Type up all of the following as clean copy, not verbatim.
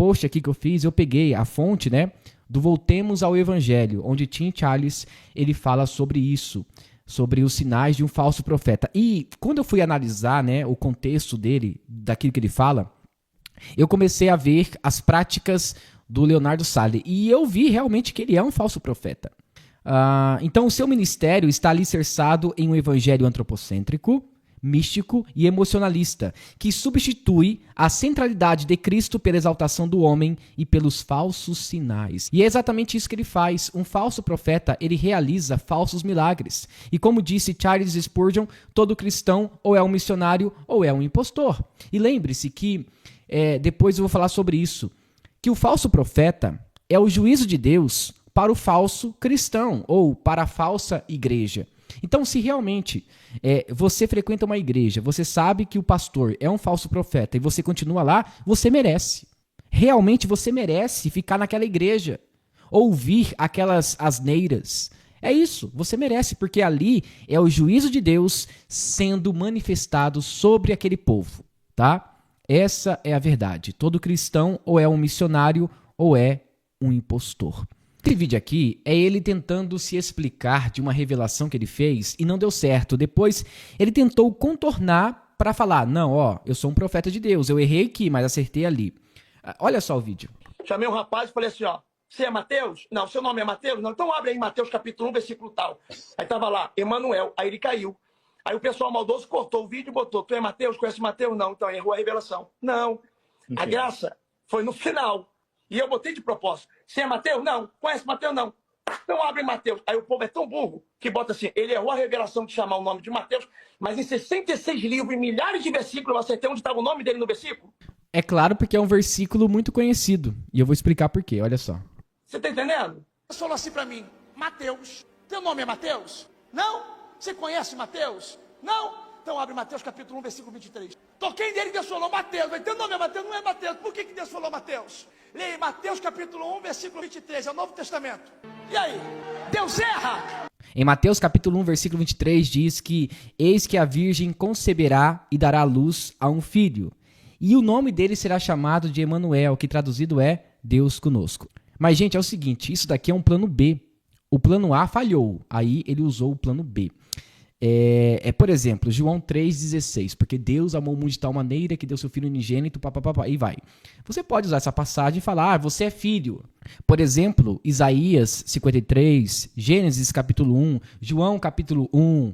post aqui que eu fiz, eu peguei a fonte, né, do Voltemos ao Evangelho, onde Tim Charles ele fala sobre isso, sobre os sinais de um falso profeta. E quando eu fui analisar, né, o contexto dele, daquilo que ele fala, eu comecei a ver as práticas do Leonardo Sali e eu vi realmente que ele é um falso profeta. Então o seu ministério está alicerçado em um evangelho antropocêntrico, místico e emocionalista, que substitui a centralidade de Cristo pela exaltação do homem e pelos falsos sinais. E é exatamente isso que ele faz. Um falso profeta, ele realiza falsos milagres. E como disse Charles Spurgeon, todo cristão ou é um missionário ou é um impostor. E lembre-se que, depois eu vou falar sobre isso, que o falso profeta é o juízo de Deus para o falso cristão ou para a falsa igreja. Então, se realmente você frequenta uma igreja, você sabe que o pastor é um falso profeta e você continua lá, você merece. Realmente você merece ficar naquela igreja, ouvir aquelas asneiras. É isso, você merece, porque ali é o juízo de Deus sendo manifestado sobre aquele povo, tá? Essa é a verdade. Todo cristão ou é um missionário ou é um impostor. Esse vídeo aqui é ele tentando se explicar de uma revelação que ele fez e não deu certo. Depois ele tentou contornar para falar, não, eu sou um profeta de Deus, eu errei aqui, mas acertei ali. Olha só o vídeo. Chamei um rapaz e falei assim, você é Mateus? Não, seu nome é Mateus? Não, então abre aí Mateus capítulo 1, versículo tal. Aí tava lá, Emanuel, aí ele caiu. Aí o pessoal maldoso cortou o vídeo e botou, tu é Mateus? Conhece Mateus? Não, então errou a revelação. Não, a graça foi no final. E eu botei de propósito. Você é Mateus? Não. Conhece Mateus? Não. Então abre Mateus. Aí o povo é tão burro que bota assim, ele errou a revelação de chamar o nome de Mateus, mas em 66 livros e milhares de versículos, eu acertei onde estava o nome dele no versículo. É claro, porque é um versículo muito conhecido. E eu vou explicar por quê, olha só. Você tá entendendo? Ele falou assim pra mim, Mateus, teu nome é Mateus? Não. Você conhece Mateus? Não. Então abre Mateus capítulo 1, versículo 23. Toquei nele e Deus falou Mateus. Mas teu nome é Mateus? Não é Mateus. Por que Deus falou Mateus? Leia Mateus capítulo 1, versículo 23. É o Novo Testamento. E aí? Deus erra? Em Mateus capítulo 1, versículo 23 diz que eis que a virgem conceberá e dará luz a um filho. E o nome dele será chamado de Emanuel, que traduzido é Deus conosco. Mas, gente, é o seguinte, isso daqui é um plano B. O plano A falhou, aí ele usou o plano B. Por exemplo, João 3,16, porque Deus amou o mundo de tal maneira que deu seu filho unigênito, e vai. Você pode usar essa passagem e falar, você é filho. Por exemplo, Isaías 53, Gênesis capítulo 1, João capítulo 1,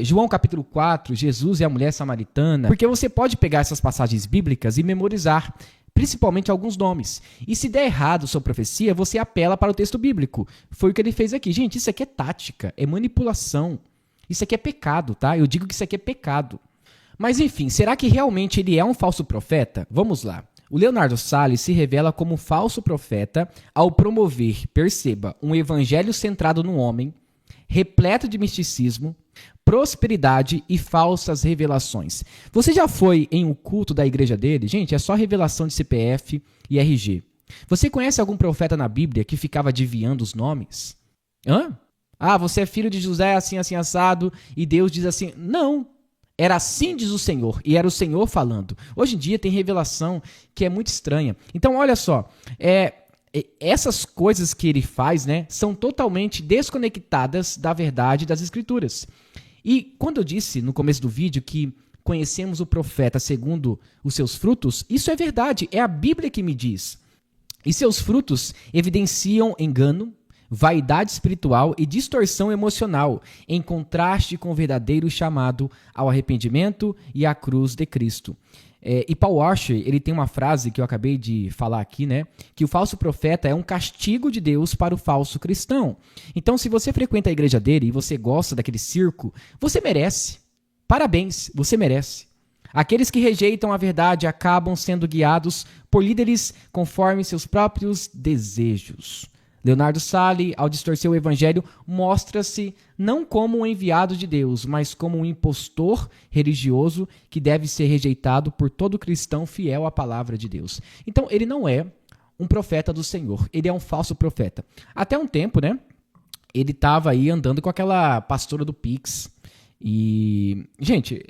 João capítulo 4, Jesus e a mulher samaritana. Porque você pode pegar essas passagens bíblicas e memorizar, principalmente alguns nomes. E se der errado sua profecia, você apela para o texto bíblico. Foi o que ele fez aqui. Gente, isso aqui é tática, é manipulação. Isso aqui é pecado, tá? Eu digo que isso aqui é pecado. Mas enfim, será que realmente ele é um falso profeta? Vamos lá. O Leonardo Sali se revela como falso profeta ao promover, perceba, um evangelho centrado no homem, repleto de misticismo, prosperidade e falsas revelações. Você já foi em um culto da igreja dele? Gente, é só revelação de CPF e RG. Você conhece algum profeta na Bíblia que ficava adivinhando os nomes? Você é filho de José, assim, assim, assado, e Deus diz assim. Não, era assim diz o Senhor, e era o Senhor falando. Hoje em dia tem revelação que é muito estranha. Então, olha só, essas coisas que ele faz, né, são totalmente desconectadas da verdade das Escrituras. E quando eu disse no começo do vídeo que conhecemos o profeta segundo os seus frutos, isso é verdade, é a Bíblia que me diz. E seus frutos evidenciam engano, vaidade espiritual e distorção emocional, em contraste com o verdadeiro chamado ao arrependimento e à cruz de Cristo. E Paul Washer, ele tem uma frase que eu acabei de falar aqui, né? Que o falso profeta é um castigo de Deus para o falso cristão. Então, se você frequenta a igreja dele e você gosta daquele circo, você merece. Parabéns, você merece. Aqueles que rejeitam a verdade acabam sendo guiados por líderes conforme seus próprios desejos. Leonardo Sali, ao distorcer o evangelho, mostra-se não como um enviado de Deus, mas como um impostor religioso que deve ser rejeitado por todo cristão fiel à palavra de Deus. Então, ele não é um profeta do Senhor, ele é um falso profeta. Até um tempo, né, ele estava aí andando com aquela pastora do Pix. E, gente,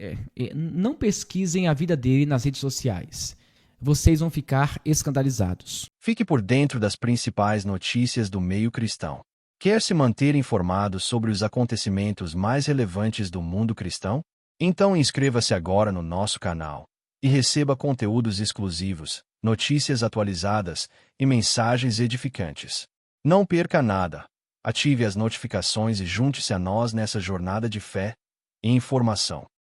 não pesquisem a vida dele nas redes sociais. vocês vão ficar escandalizados. Fique por dentro das principais notícias do meio cristão. Quer se manter informado sobre os acontecimentos mais relevantes do mundo cristão? Então inscreva-se agora no nosso canal e receba conteúdos exclusivos, notícias atualizadas e mensagens edificantes. Não perca nada. Ative as notificações e junte-se a nós nessa jornada de fé e informação.